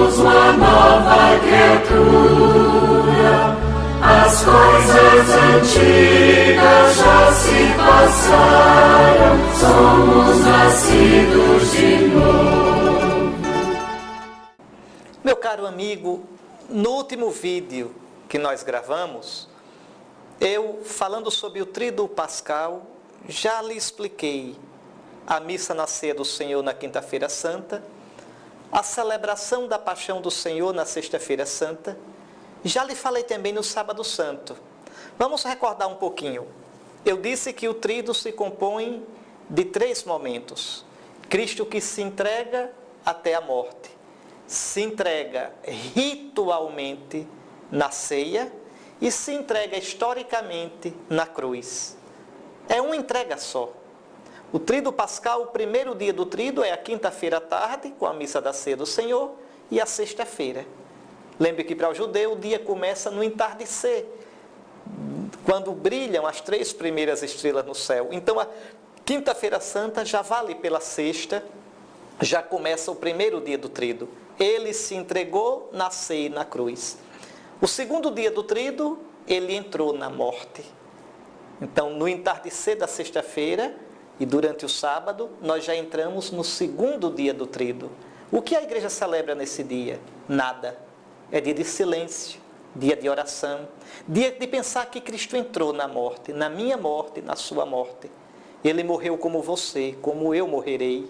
somos uma nova criatura. As coisas antigas já se passaram, somos nascidos de novo. Meu caro amigo, no último vídeo que nós gravamos, eu, falando sobre o Tríduo Pascal, já lhe expliquei a missa na ceia do Senhor na Quinta-feira Santa, a celebração da Paixão do Senhor na Sexta-feira Santa. Já lhe falei também no Sábado Santo. Vamos recordar um pouquinho. Eu disse que o Tríduo se compõe de 3 momentos. Cristo que se entrega até a morte, se entrega ritualmente na ceia e se entrega historicamente na cruz. É uma entrega só. O Tríduo Pascal, o primeiro dia do Tríduo é a quinta-feira à tarde, com a missa da ceia do Senhor, e a sexta-feira. Lembre que para o judeu o dia começa no entardecer, quando brilham as 3 primeiras estrelas no céu. Então a quinta-feira santa já vale pela sexta, já começa o primeiro dia do Tríduo. Ele se entregou na ceia e na cruz. O segundo dia do Tríduo, ele entrou na morte. Então, no entardecer da sexta-feira e durante o sábado, nós já entramos no segundo dia do Tríduo. O que a igreja celebra nesse dia? Nada. É dia de silêncio, dia de oração, dia de pensar que Cristo entrou na morte, na minha morte, na sua morte. Ele morreu como você, como eu morrerei,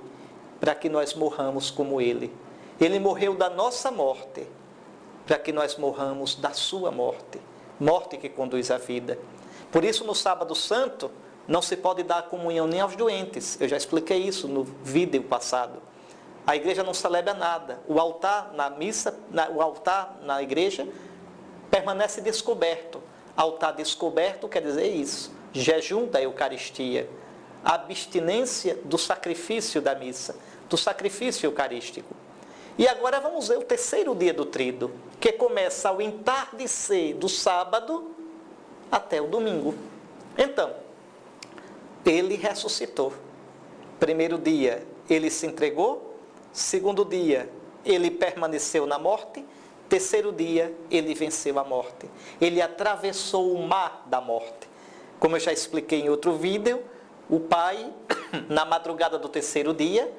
para que nós morramos como Ele. Ele morreu da nossa morte, para que nós morramos da sua morte. Morte que conduz à vida. Por isso, no Sábado Santo, não se pode dar comunhão nem aos doentes. Eu já expliquei isso no vídeo passado. A igreja não celebra nada. O altar na missa, o altar na igreja permanece descoberto. Altar descoberto quer dizer isso. Jejum da Eucaristia. Abstinência do sacrifício da missa, do sacrifício eucarístico. E agora vamos ver o terceiro dia do Tríduo, que começa ao entardecer do sábado até o domingo. Então, ele ressuscitou. Primeiro dia, ele se entregou. Segundo dia, ele permaneceu na morte. Terceiro dia, ele venceu a morte. Ele atravessou o mar da morte. Como eu já expliquei em outro vídeo, o Pai, na madrugada do terceiro dia,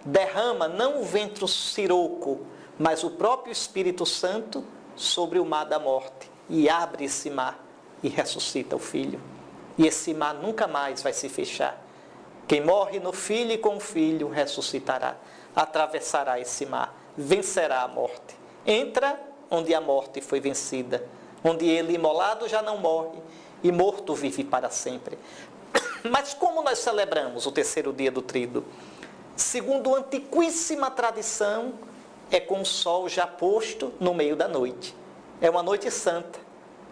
derrama não o vento siroco, mas o próprio Espírito Santo sobre o mar da morte. E abre esse mar e ressuscita o Filho. E esse mar nunca mais vai se fechar. Quem morre no Filho e com o Filho ressuscitará. Atravessará esse mar, vencerá a morte. Entra onde a morte foi vencida, onde ele, imolado, já não morre, e morto vive para sempre. Mas como nós celebramos o terceiro dia do Tríduo? Segundo a antiquíssima tradição, é com o sol já posto no meio da noite. É uma noite santa.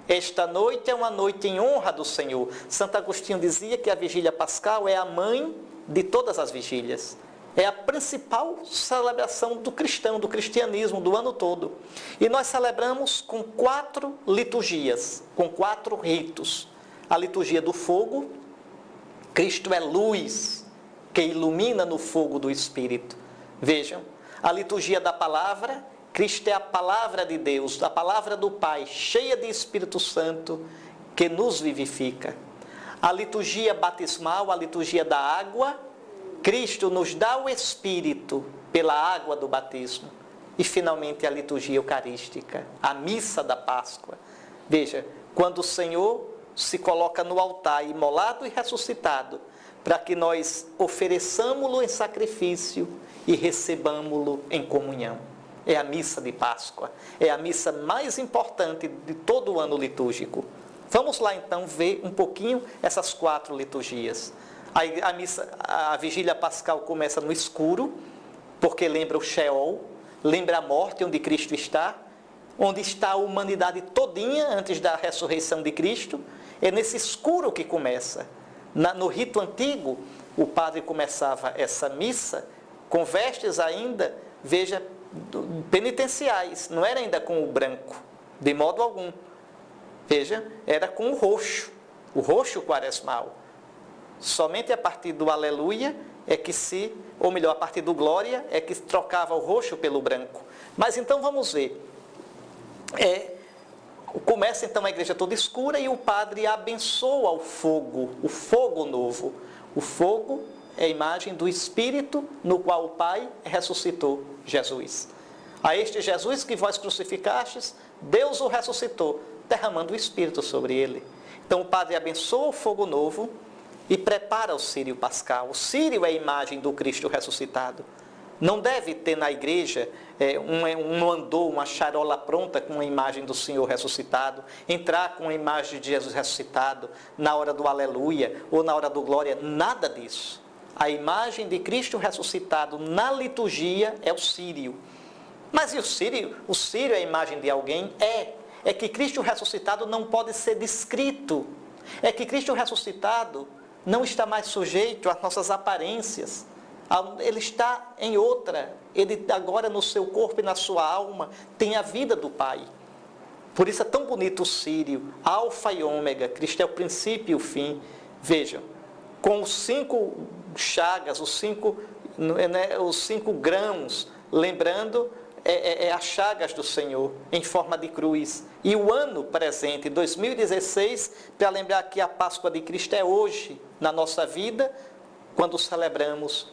Esta noite é uma noite em honra do Senhor. Santo Agostinho dizia que a vigília pascal é a mãe de todas as vigílias. É a principal celebração do cristão, do cristianismo, do ano todo. E nós celebramos com 4 liturgias, com 4 ritos. A liturgia do fogo. Cristo é luz que ilumina no fogo do Espírito. Vejam, a liturgia da palavra. Cristo é a palavra de Deus, a palavra do Pai, cheia de Espírito Santo, que nos vivifica. A liturgia batismal, a liturgia da água. Cristo nos dá o Espírito pela água do batismo. E, finalmente, a liturgia eucarística, a missa da Páscoa. Veja, quando o Senhor se coloca no altar, imolado e ressuscitado, para que nós ofereçamo-lo em sacrifício e recebamo-lo em comunhão. É a missa de Páscoa, é a missa mais importante de todo o ano litúrgico. Vamos lá, então, ver um pouquinho essas 4 liturgias. A vigília pascal começa no escuro, porque lembra o Sheol, lembra a morte onde Cristo está, onde está a humanidade todinha antes da ressurreição de Cristo. É nesse escuro que começa. No rito antigo, o padre começava essa missa com vestes ainda, veja, penitenciais, não era ainda com o branco, de modo algum. Veja, era com o roxo quaresmal. Somente a partir do Aleluia é que ou melhor, a partir do glória, é que trocava o roxo pelo branco. Mas então vamos ver. Começa então a igreja toda escura e o padre abençoa o fogo novo. O fogo é a imagem do Espírito no qual o Pai ressuscitou Jesus. A este Jesus que vós crucificastes, Deus o ressuscitou, derramando o Espírito sobre ele. Então o padre abençoa o fogo novo e prepara o círio pascal. O círio é a imagem do Cristo ressuscitado. Não deve ter na igreja um andor, uma charola pronta com a imagem do Senhor ressuscitado, entrar com a imagem de Jesus ressuscitado na hora do aleluia ou na hora do glória, nada disso. A imagem de Cristo ressuscitado na liturgia é o círio. Mas e o círio? O círio é a imagem de alguém? É que Cristo ressuscitado não pode ser descrito. É que Cristo ressuscitado não está mais sujeito às nossas aparências. Ele está em outra. Ele agora no seu corpo e na sua alma tem a vida do Pai. Por isso é tão bonito o círio, alfa e ômega. Cristo é o princípio e o fim. Vejam, com os 5 chagas, os 5 grãos, lembrando as chagas do Senhor em forma de cruz. E o ano presente, 2016, para lembrar que a Páscoa de Cristo é hoje na nossa vida, quando celebramos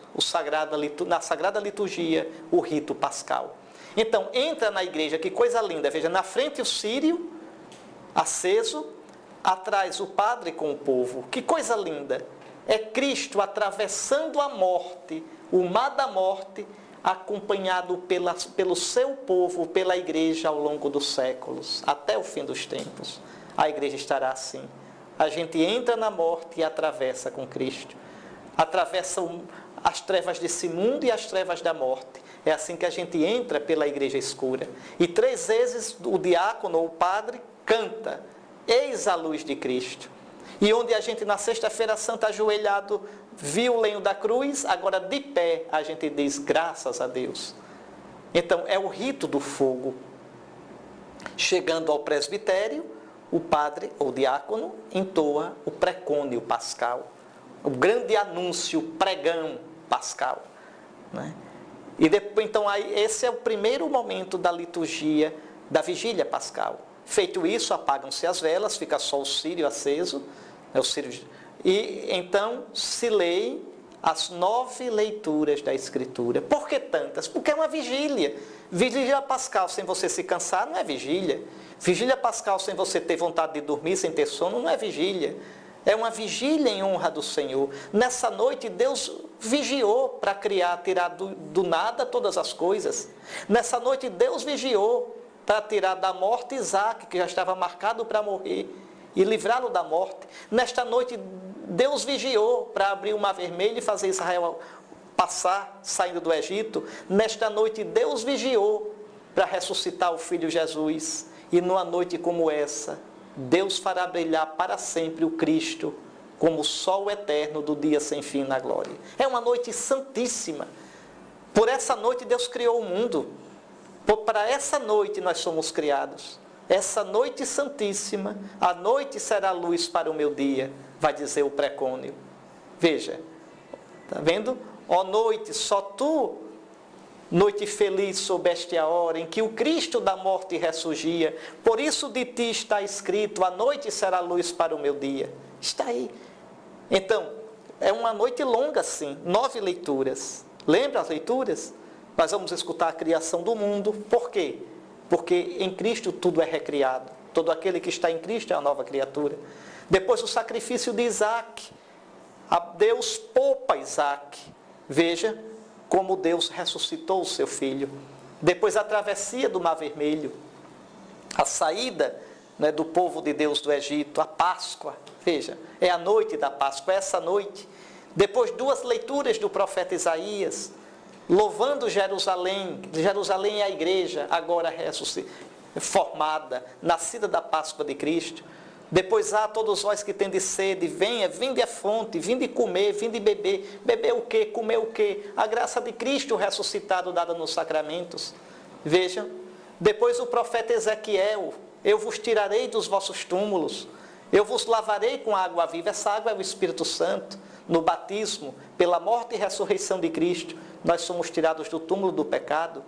na Sagrada Liturgia o rito pascal. Então, entra na igreja, que coisa linda, veja, na frente o círio aceso, atrás o padre com o povo, que coisa linda. É Cristo atravessando a morte, o mar da morte, acompanhado pelo seu povo, pela igreja ao longo dos séculos, até o fim dos tempos. A igreja estará assim. A gente entra na morte e atravessa com Cristo. Atravessa as trevas desse mundo e as trevas da morte. É assim que a gente entra pela igreja escura. E 3 vezes o diácono ou o padre canta: eis a luz de Cristo. E onde a gente na sexta-feira santa ajoelhado viu o lenho da cruz, agora de pé a gente diz graças a Deus. Então é o rito do fogo. Chegando ao presbitério, o padre ou diácono entoa o precônio pascal, o grande anúncio, o pregão pascal, né? E depois, então, esse é o primeiro momento da liturgia da vigília pascal. Feito isso, apagam-se as velas, fica só o círio aceso, e então se lê as 9 leituras da Escritura. Por que tantas? Porque é uma vigília. Vigília pascal sem você se cansar não é vigília. Vigília pascal sem você ter vontade de dormir, sem ter sono, não é vigília. É uma vigília em honra do Senhor. Nessa noite, Deus vigiou para tirar do nada todas as coisas. Nessa noite, Deus vigiou para tirar da morte Isaac, que já estava marcado para morrer, e livrá-lo da morte. Nesta noite, Deus vigiou para abrir o mar vermelho e fazer Israel passar, saindo do Egito. Nesta noite, Deus vigiou para ressuscitar o Filho Jesus. E numa noite como essa, Deus fará brilhar para sempre o Cristo como o sol eterno do dia sem fim na glória. É uma noite santíssima. Por essa noite Deus criou o mundo. Para essa noite nós somos criados. Essa noite santíssima, a noite será luz para o meu dia, vai dizer o precônio. Veja, está vendo? Ó noite, só tu, noite feliz, soubeste a hora em que o Cristo da morte ressurgia. Por isso de ti está escrito: a noite será luz para o meu dia. Está aí. Então, é uma noite longa, sim. 9 leituras. Lembra as leituras? Nós vamos escutar a criação do mundo. Por quê? Porque em Cristo tudo é recriado. Todo aquele que está em Cristo é uma nova criatura. Depois o sacrifício de Isaac. Deus poupa Isaac. Veja como Deus ressuscitou o seu filho. Depois a travessia do Mar Vermelho. A saída, né, do povo de Deus do Egito. A Páscoa. Veja, é a noite da Páscoa, é essa noite. Depois 2 leituras do profeta Isaías. Louvando Jerusalém. Jerusalém é a igreja agora formada, nascida da Páscoa de Cristo. Depois todos vós que tendes sede, venha, vinde à fonte, vinde comer, vinde beber. Beber o quê? Comer o quê? A graça de Cristo ressuscitado dada nos sacramentos. Vejam. Depois o profeta Ezequiel: eu vos tirarei dos vossos túmulos, eu vos lavarei com água viva. Essa água é o Espírito Santo. no batismo, pela morte e ressurreição de Cristo, nós somos tirados do túmulo do pecado.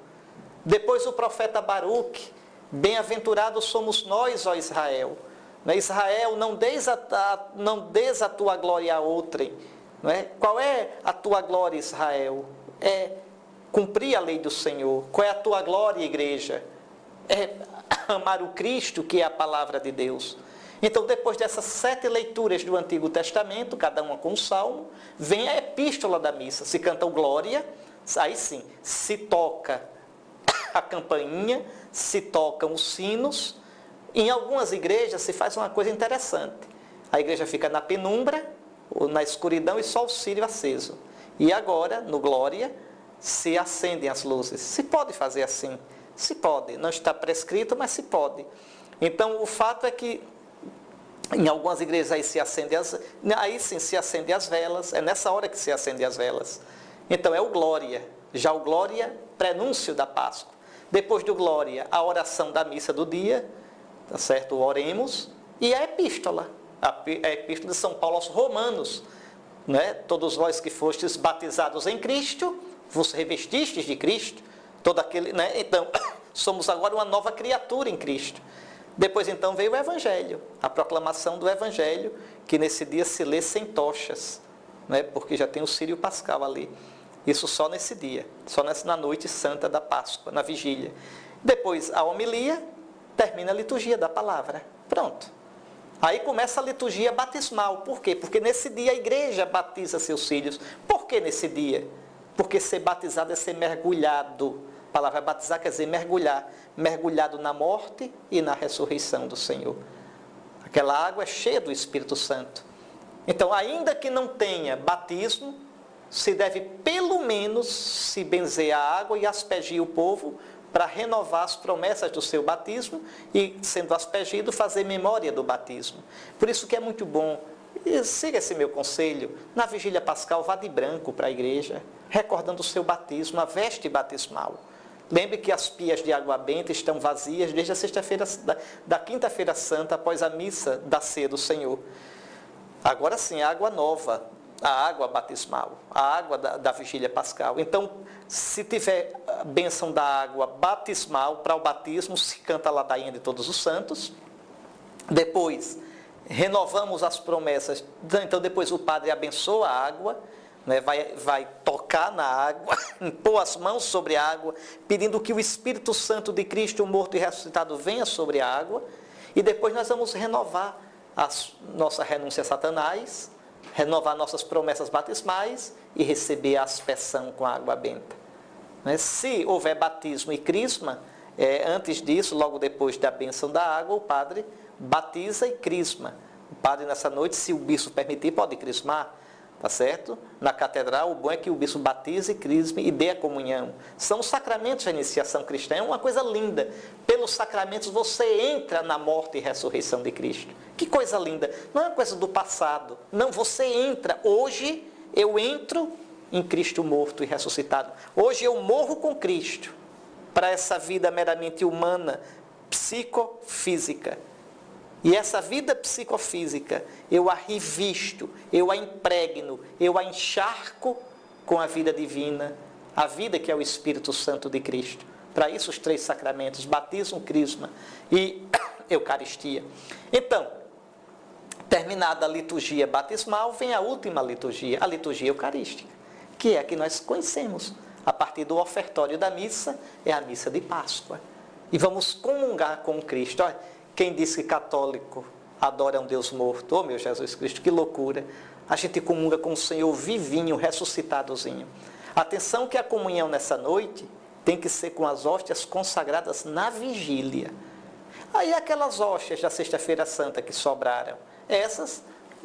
Depois o profeta Baruque, bem-aventurados somos nós, ó Israel. Israel, não des a tua glória a outrem. Não é? Qual é a tua glória, Israel? É cumprir a lei do Senhor. Qual é a tua glória, igreja? É amar o Cristo, que é a palavra de Deus. Então, depois dessas 7 leituras do Antigo Testamento, cada uma com um salmo, vem a epístola da missa. Se canta o glória, aí sim, se toca a campainha, se tocam os sinos. Em algumas igrejas se faz uma coisa interessante. A igreja fica na penumbra, ou na escuridão, e só o círio aceso. E agora, no glória, se acendem as luzes. Se pode fazer assim? Se pode. Não está prescrito, mas se pode. Então, o fato é que em algumas igrejas aí sim se acendem as velas. É nessa hora que se acendem as velas. Então, é o glória. Já o glória, prenúncio da Páscoa. Depois do glória, a oração da missa do dia, tá certo? Oremos. E a epístola. A epístola de São Paulo aos Romanos. Né? Todos vós que fostes batizados em Cristo, vos revestistes de Cristo. Todo aquele, né? Então, somos agora uma nova criatura em Cristo. Depois, então, veio o Evangelho, a proclamação do Evangelho, que nesse dia se lê sem tochas, né? Porque já tem o Círio Pascal ali. Isso só nesse dia, só na noite santa da Páscoa, na vigília. Depois, a homilia, termina a liturgia da palavra. Pronto. Aí começa a liturgia batismal. Por quê? Porque nesse dia a igreja batiza seus filhos. Por que nesse dia? Porque ser batizado é ser mergulhado. A palavra batizar quer dizer mergulhar. Mergulhado na morte e na ressurreição do Senhor. Aquela água é cheia do Espírito Santo. Então, ainda que não tenha batismo, se deve pelo menos se benzer a água e aspergir o povo para renovar as promessas do seu batismo e, sendo aspergido, fazer memória do batismo. Por isso que é muito bom, e siga esse meu conselho, na vigília pascal vá de branco para a igreja, recordando o seu batismo, a veste batismal. Lembre que as pias de água benta estão vazias desde a sexta-feira, da quinta-feira santa, após a missa da ceia do Senhor. Agora sim, a água nova, a água batismal, a água da vigília pascal. Então, se tiver a bênção da água batismal para o batismo, se canta a ladainha de todos os santos. Depois, renovamos as promessas. Então, depois o padre abençoa a água, né, vai tocar na água, impor as mãos sobre a água, pedindo que o Espírito Santo de Cristo, morto e ressuscitado, venha sobre a água. E depois nós vamos renovar a nossa renúncia a Satanás, renovar nossas promessas batismais e receber a aspersão com a água benta. Se houver batismo e crisma, antes disso, logo depois da bênção da água, o padre batiza e crisma. O padre, nessa noite, se o bispo permitir, pode crismar, tá certo? Na catedral, o bom é que o bispo batize, crisme e dê a comunhão. São os sacramentos da iniciação cristã, é uma coisa linda. Pelos sacramentos você entra na morte e ressurreição de Cristo. Que coisa linda! Não é uma coisa do passado. Não, você entra. Hoje eu entro em Cristo morto e ressuscitado. Hoje eu morro com Cristo para essa vida meramente humana, psicofísica. E essa vida psicofísica, eu a revisto, eu a impregno, eu a encharco com a vida divina, a vida que é o Espírito Santo de Cristo. Para isso os 3 sacramentos, batismo, crisma e Eucaristia. Então, terminada a liturgia batismal, vem a última liturgia, a liturgia eucarística, que é a que nós conhecemos. A partir do ofertório da missa, é a missa de Páscoa. E vamos comungar com Cristo. Olha, quem diz que católico adora um Deus morto? Oh, meu Jesus Cristo, que loucura! A gente comunga com o Senhor vivinho, ressuscitadozinho. Atenção que a comunhão nessa noite tem que ser com as hóstias consagradas na vigília. Aí aquelas hóstias da sexta-feira santa que sobraram, essas,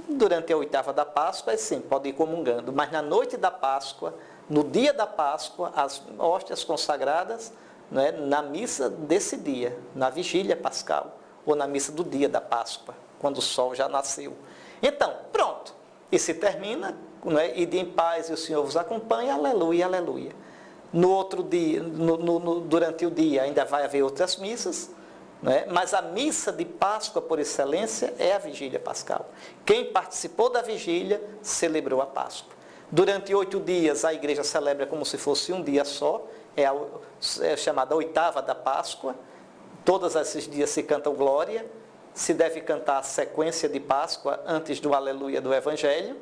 durante a 8ª da Páscoa, sim, pode ir comungando. Mas na noite da Páscoa, no dia da Páscoa, as hóstias consagradas, né, na missa desse dia, na vigília pascal, ou na missa do dia da Páscoa, quando o sol já nasceu. Então, pronto. E se termina, né, ide em paz e o Senhor vos acompanhe, aleluia, aleluia. No outro dia, durante o dia, ainda vai haver outras missas, não é? Mas a missa de Páscoa, por excelência, é a vigília pascal. Quem participou da vigília, celebrou a Páscoa. Durante 8 dias, a igreja celebra como se fosse um dia só, é chamada oitava da Páscoa. Todos esses dias se canta o Glória, se deve cantar a sequência de Páscoa antes do Aleluia do Evangelho,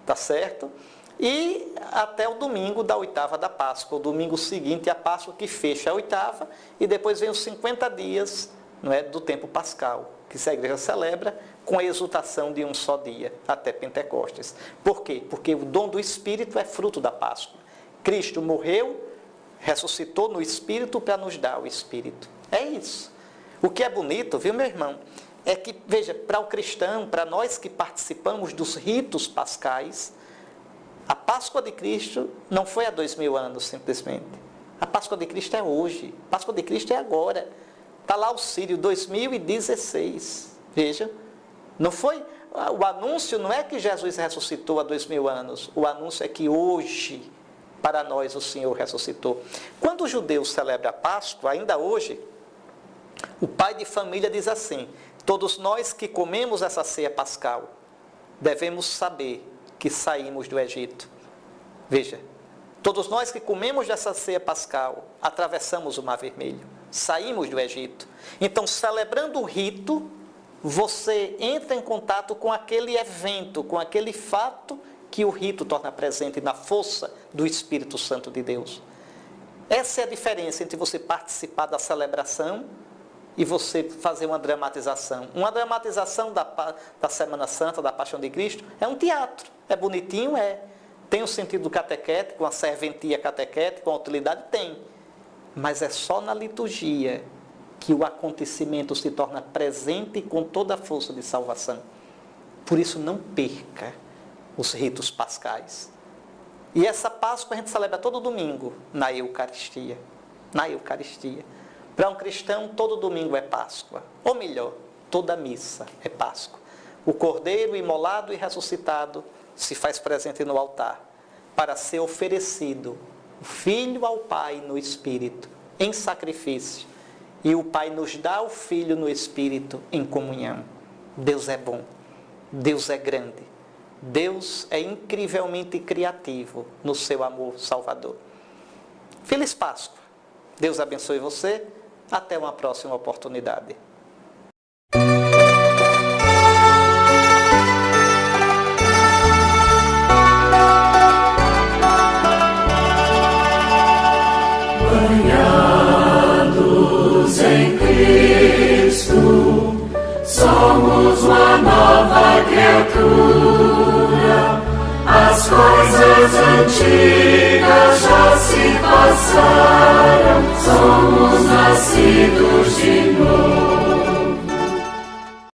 tá certo? E até o domingo da oitava da Páscoa, o domingo seguinte a Páscoa que fecha a oitava, e depois vem os 50 dias, não é, do tempo pascal, que a igreja celebra com a exultação de um só dia, até Pentecostes. Por quê? Porque o dom do Espírito é fruto da Páscoa. Cristo morreu, ressuscitou no Espírito para nos dar o Espírito. É isso. O que é bonito, viu, meu irmão, é que, veja, para o cristão, para nós que participamos dos ritos pascais, a Páscoa de Cristo não foi há 2000 anos, simplesmente. A Páscoa de Cristo é hoje. A Páscoa de Cristo é agora. Está lá o Sírio, 2016. Veja. Não foi, o anúncio não é que Jesus ressuscitou há 2000 anos. O anúncio é que hoje, para nós, o Senhor ressuscitou. Quando o judeu celebra a Páscoa, ainda hoje, o pai de família diz assim: todos nós que comemos essa ceia pascal, devemos saber que saímos do Egito. Veja, todos nós que comemos dessa ceia pascal, atravessamos o Mar Vermelho, saímos do Egito. Então, celebrando o rito, você entra em contato com aquele evento, com aquele fato que o rito torna presente na força do Espírito Santo de Deus. Essa é a diferença entre você participar da celebração e você fazer uma dramatização. Uma dramatização da Semana Santa, da Paixão de Cristo, é um teatro. É bonitinho, é. Tem o sentido catequético, uma serventia catequética, uma utilidade? Tem. Mas é só na liturgia que o acontecimento se torna presente com toda a força de salvação. Por isso, não perca os ritos pascais. E essa Páscoa a gente celebra todo domingo na Eucaristia. Na Eucaristia. Para um cristão, todo domingo é Páscoa. Ou melhor, toda missa é Páscoa. O Cordeiro imolado e ressuscitado se faz presente no altar para ser oferecido o Filho ao Pai no Espírito, em sacrifício. E o Pai nos dá o Filho no Espírito em comunhão. Deus é bom. Deus é grande. Deus é incrivelmente criativo no seu amor salvador. Feliz Páscoa. Deus abençoe você. Até uma próxima oportunidade. Banhados em Cristo, somos uma nova criatura. As coisas antigas já se passaram.